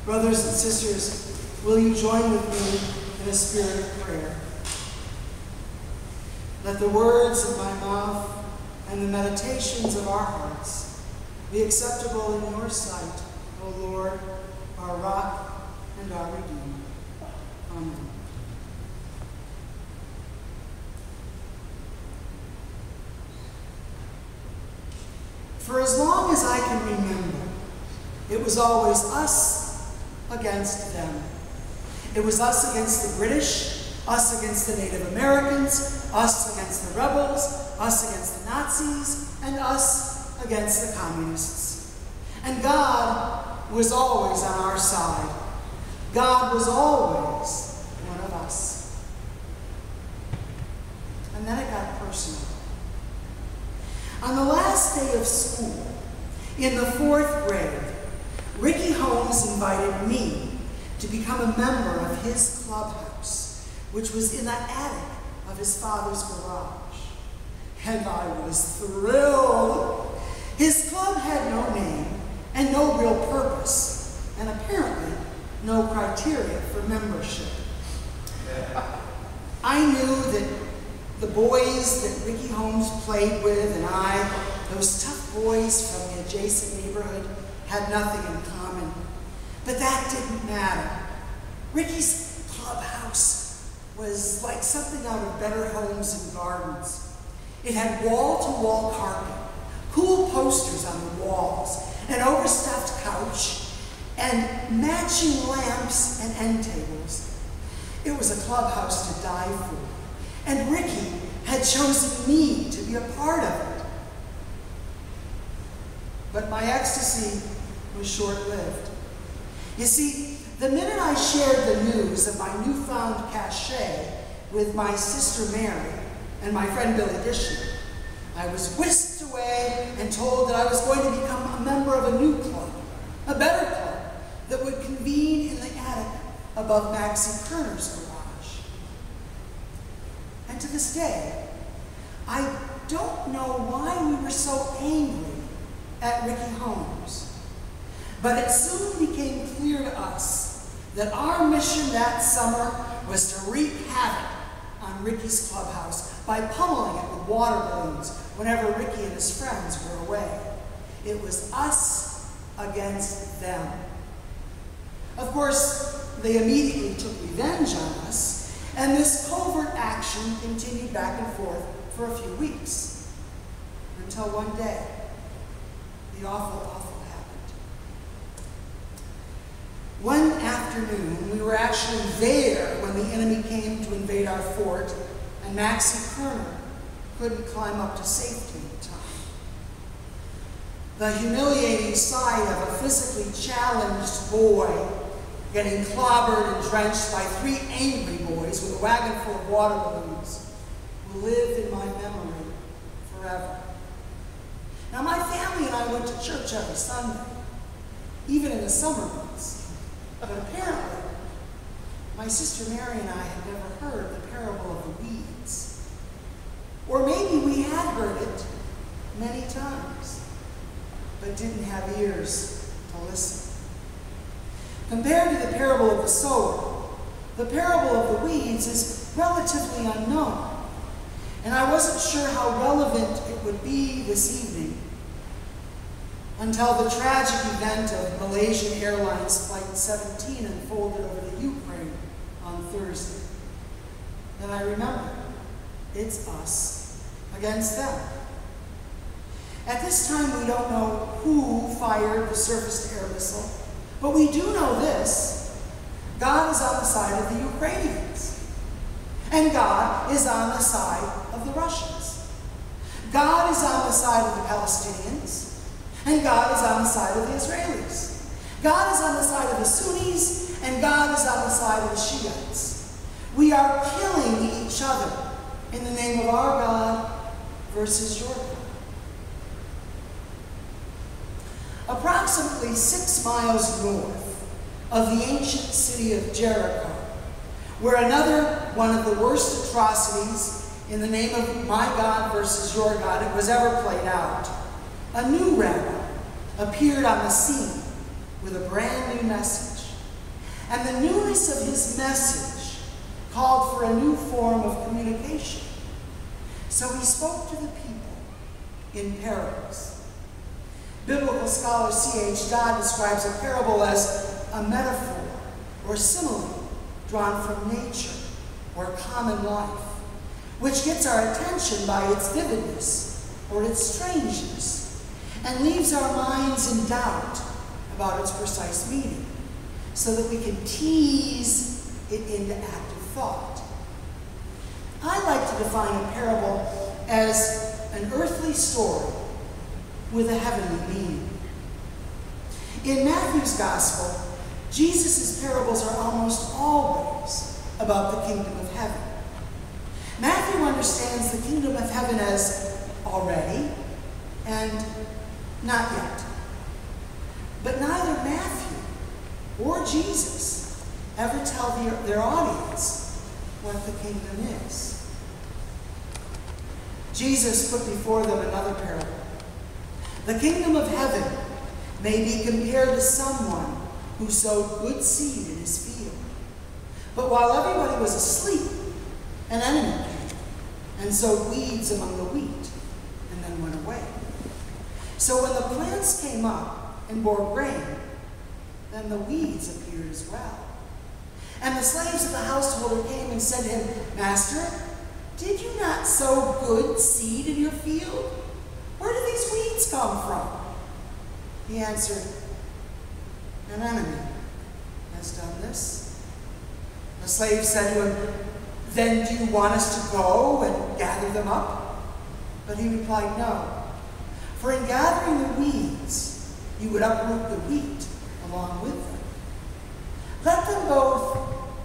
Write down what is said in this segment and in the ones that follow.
Brothers and sisters, will you join with me in a spirit of prayer? Let the words of my mouth and the meditations of our hearts be acceptable in your sight, O Lord, our rock and our Redeemer. Amen. For as long as I can remember, it was always us against them. It was us against the British, us against the Native Americans, us against the rebels, us against the Nazis, and us against the communists. And God was always on our side. God was always one of us. And then it got personal. On the last day of school, in the 4th grade, Ricky Holmes invited me to become a member of his clubhouse, which was in the attic of his father's garage. And I was thrilled. His club had no name and no real purpose, and apparently no criteria for membership. I knew that the boys that Ricky Holmes played with and I, those tough boys from the adjacent neighborhood, had nothing in common. But that didn't matter. Ricky's clubhouse was like something out of Better Homes and Gardens. It had wall-to-wall carpet, cool posters on the walls, an overstuffed couch, and matching lamps and end tables. It was a clubhouse to die for. And Ricky had chosen me to be a part of it. But my ecstasy was short-lived. You see, the minute I shared the news of my newfound cachet with my sister Mary and my friend Billy Dishon, I was whisked away and told that I was going to become a member of a new club, a better club, that would convene in the attic above Maxie Kerner's garage. And to this day, I don't know why we were so angry at Ricky Holmes, but it soon became clear to us that our mission that summer was to wreak havoc on Ricky's clubhouse by pummeling it with water balloons whenever Ricky and his friends were away. It was us against them. Of course, they immediately took revenge on us, and this covert action continued back and forth for a few weeks, until one day, the awful happened. One afternoon, we were actually there when the enemy came to invade our fort, and Maxie Kerner couldn't climb up to safety in time. The humiliating sight of a physically challenged boy getting clobbered and drenched by 3 angry boys with a wagon full of water balloons will live in my memory forever. Now, my family and I went to church every Sunday, even in the summer months. But apparently, my sister Mary and I had never heard the parable of the weeds. Or maybe we had heard it many times, but didn't have ears to listen. Compared to the parable of the sower, the parable of the weeds is relatively unknown. And I wasn't sure how relevant it would be this evening until the tragic event of Malaysian Airlines Flight 17 unfolded over the Ukraine on Thursday. Then I remembered, it's us against them. At this time, we don't know who fired the surface-to-air missile, but we do know this: God is on the side of the Ukrainians, and God is on the side of the Russians. God is on the side of the Palestinians, and God is on the side of the Israelis. God is on the side of the Sunnis, and God is on the side of the Shiites. We are killing each other in the name of our God versus your God. Approximately 6 miles north of the ancient city of Jericho, where another one of the worst atrocities in the name of my God versus your God was ever played out, a new rabbi appeared on the scene with a brand new message. And the newness of his message called for a new form of communication. So he spoke to the people in parables. Biblical scholar C.H. Dodd describes a parable as a metaphor or simile drawn from nature or common life, which gets our attention by its vividness or its strangeness, and leaves our minds in doubt about its precise meaning, so that we can tease it into active thought. I like to define a parable as an earthly story with a heavenly meaning. In Matthew's Gospel, Jesus' parables are almost always about the kingdom of heaven. Matthew understands the kingdom of heaven as already and not yet. But neither Matthew or Jesus ever tell their audience what the kingdom is. Jesus put before them another parable. The kingdom of heaven may be compared to someone who sowed good seed in his field. But while everybody was asleep, an enemy came and sowed weeds among the wheat and then went away. So when the plants came up and bore grain, then the weeds appeared as well. And the slaves of the householder came and said to him, "Master, did you not sow good seed in your field? Where do these weeds come from?" He answered, "An enemy has done this." The slave said to him, "Then do you want us to go and gather them up?" But he replied, "No, for in gathering the weeds, you would uproot the wheat along with them. Let them both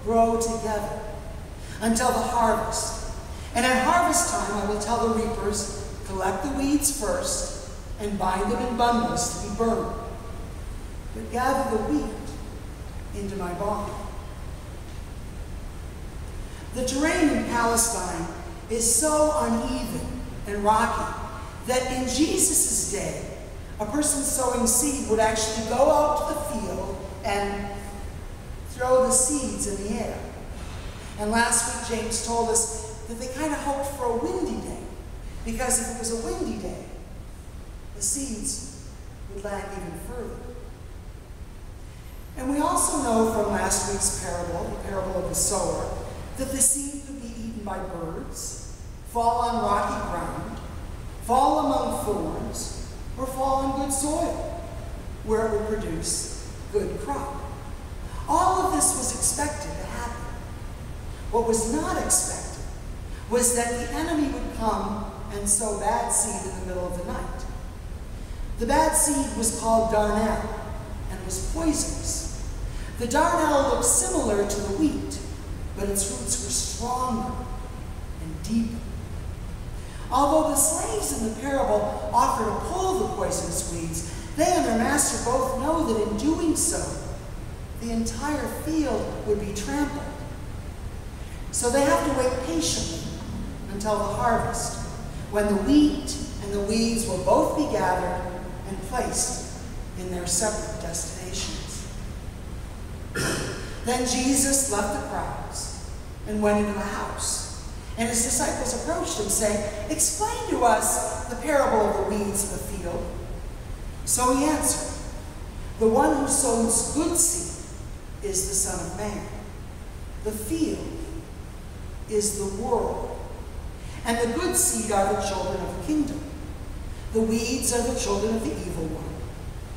grow together until the harvest. And at harvest time, I will tell the reapers, collect the weeds first and bind them in bundles to be burned, but gather the wheat into my barn." The terrain in Palestine is so uneven and rocky that in Jesus' day, a person sowing seed would actually go out to the field and throw the seeds in the air. And last week, James told us that they kind of hoped for a windy day, because if it was a windy day, the seeds would land even further. And we also know from last week's parable, the parable of the sower, that the seed could be eaten by birds, fall on rocky ground, fall among thorns, or fall on good soil, where it would produce good crop. All of this was expected to happen. What was not expected was that the enemy would come and sow bad seed in the middle of the night. The bad seed was called darnel and was poisonous. The darnel looked similar to the wheat, but its roots were stronger and deeper. Although the slaves in the parable offer to pull the poisonous weeds, they and their master both know that in doing so, the entire field would be trampled. So they have to wait patiently until the harvest, when the wheat and the weeds will both be gathered and placed in their separate destinations. Then Jesus left the crowds and went into the house. And his disciples approached him, saying, "Explain to us the parable of the weeds in the field." So he answered, "The one who sows good seed is the Son of Man. The field is the world. And the good seed are the children of the kingdom. The weeds are the children of the evil one.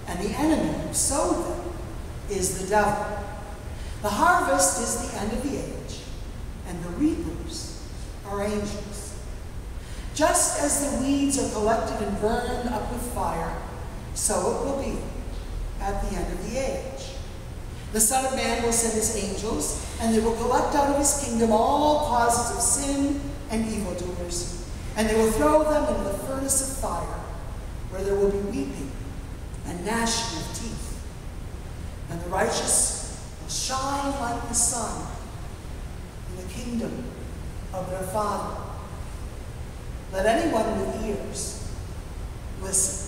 And the enemy who sowed them is the devil. The harvest is the end of the age, and the reapers are angels. Just as the weeds are collected and burned up with fire, so it will be at the end of the age. The Son of Man will send his angels, and they will collect out of his kingdom all causes of sin and evildoers, and they will throw them into the furnace of fire, where there will be weeping and gnashing of teeth. And the righteous will shine like the sun in the kingdom of their Father. Let anyone with ears listen."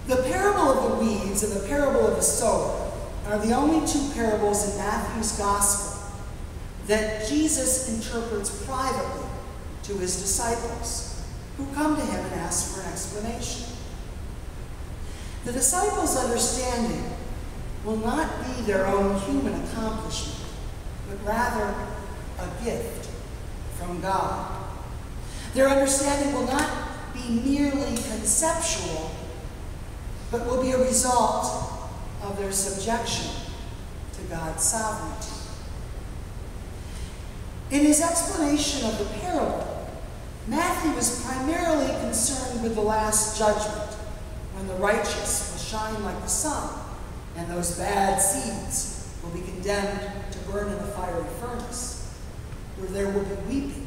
The parable of the weeds weeds and the parable of the sower are the only two parables in Matthew's gospel that Jesus interprets privately to his disciples, who come to him and ask for an explanation. The disciples' understanding will not be their own human accomplishment, but rather a gift from God. Their understanding will not be merely conceptual, but will be a result of their subjection to God's sovereignty. In his explanation of the parable, Matthew is primarily concerned with the last judgment, when the righteous will shine like the sun, and those bad seeds will be condemned to burn in a fiery furnace, where there will be weeping,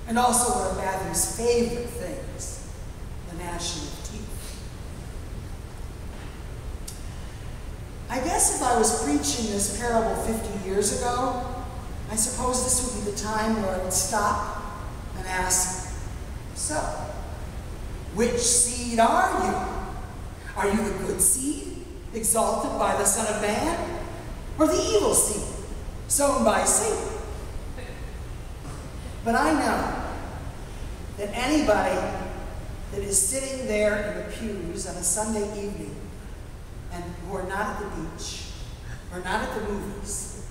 and also one of Matthew's favorite things, the gnashing of teeth. I guess if I was preaching this parable 50 years ago, I suppose this would be the time where I would stop and ask, so, which seed are you? Are you the good seed, exalted by the Son of Man, or the evil seed, sown by Satan? But I know that anybody that is sitting there in the pews on a Sunday evening and who are not at the beach or not at the movies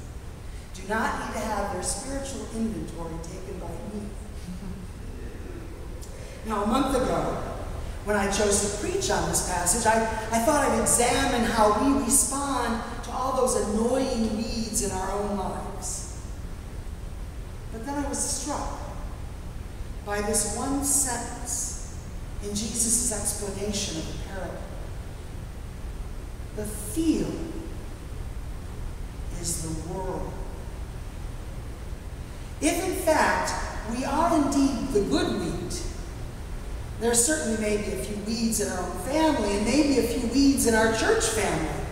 do not need to have their spiritual inventory taken by me. Now, a month ago, when I chose to preach on this passage, I thought I'd examine how we respond to all those annoying weeds in our own lives. But then I was struck by this one sentence in Jesus' explanation of the parable. The field is the world. If in fact we are indeed the good wheat, there certainly may be a few weeds in our own family and maybe a few weeds in our church family.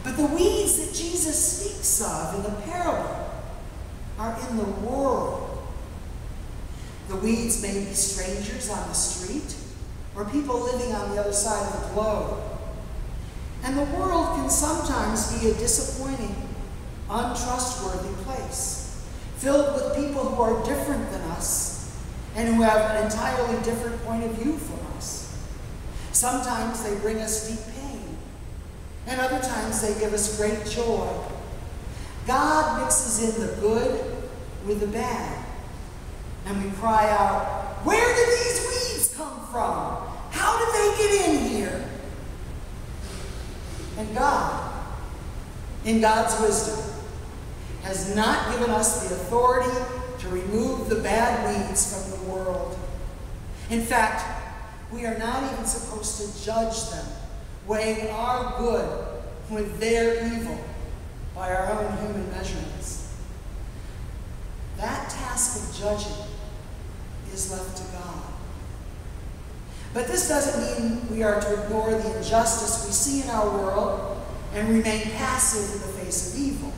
But the weeds that Jesus speaks of in the parable are in the world. The weeds may be strangers on the street or people living on the other side of the globe. And the world can sometimes be a disappointing, untrustworthy place, filled with people who are different than us and who have an entirely different point of view from us. Sometimes they bring us deep pain, and other times they give us great joy. God mixes in the good with the bad, and we cry out, where did these weeds come from? How did they get in here? And God, in God's wisdom, has not given us the authority to remove the bad weeds from the world. In fact, we are not even supposed to judge them, weighing our good with their evil by our own human measurements. That task of judging is left to God. But this doesn't mean we are to ignore the injustice we see in our world and remain passive in the face of evil.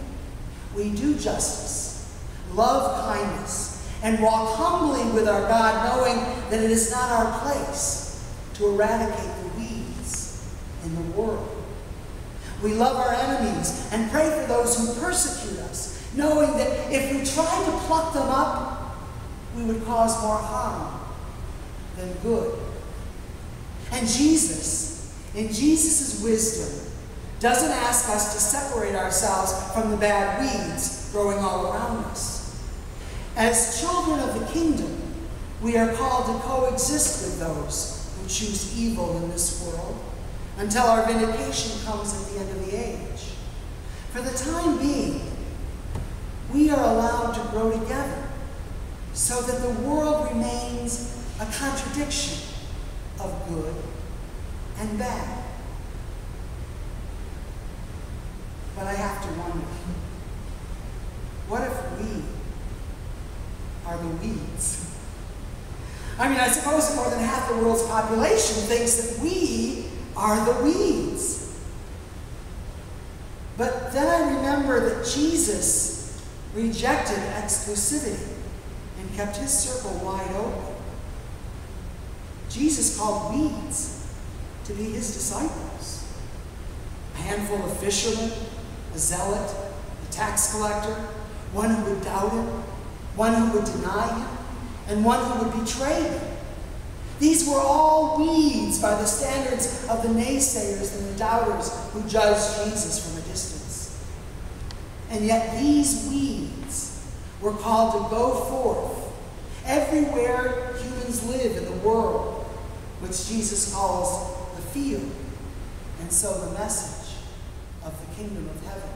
We do justice, love kindness, and walk humbly with our God, knowing that it is not our place to eradicate the weeds in the world. We love our enemies and pray for those who persecute us, knowing that if we tried to pluck them up, we would cause more harm than good. And Jesus, in Jesus' wisdom, doesn't ask us to separate ourselves from the bad weeds growing all around us. As children of the kingdom, we are called to coexist with those who choose evil in this world until our vindication comes at the end of the age. For the time being, we are allowed to grow together so that the world remains a contradiction of good and bad. But I have to wonder, what if we are the weeds? I mean, I suppose more than half the world's population thinks that we are the weeds. But then I remember that Jesus rejected exclusivity and kept his circle wide open. Jesus called weeds to be his disciples. a handful of fishermen, a zealot, a tax collector, one who would doubt him, one who would deny him, and one who would betray him. These were all weeds by the standards of the naysayers and the doubters who judged Jesus from a distance. And yet these weeds were called to go forth everywhere humans live in the world, which Jesus calls the field, and so the message of the kingdom of heaven.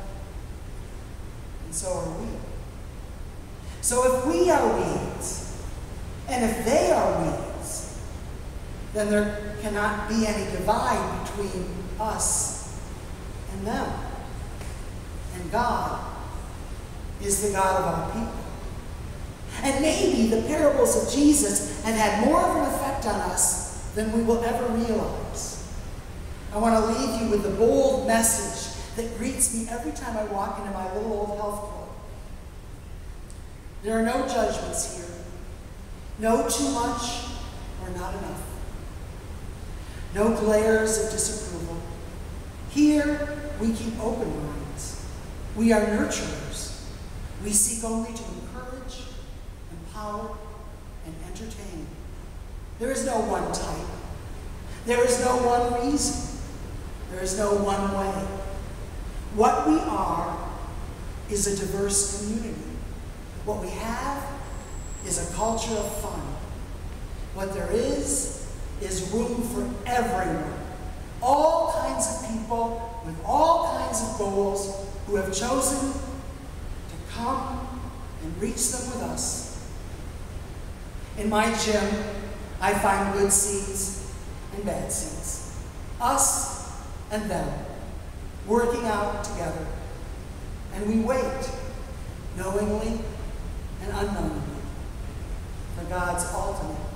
And so are we. So if we are weeds, and if they are weeds, then there cannot be any divide between us and them. And God is the God of our people. And maybe the parables of Jesus have had more of an effect on us than we will ever realize. I want to leave you with the bold message that greets me every time I walk into my little old health club. There are no judgments here. No too much or not enough. No glares of disapproval. Here we keep open minds. We are nurturers. We seek only to encourage, empower, and entertain. There is no one type. There is no one reason. There is no one way. What we are is a diverse community. What we have is a culture of fun. What there is room for everyone. All kinds of people with all kinds of goals who have chosen to come and reach them with us. In my gym, I find good seats and bad seats. Us and them, working out together. And we wait, knowingly and unknowingly, for God's ultimate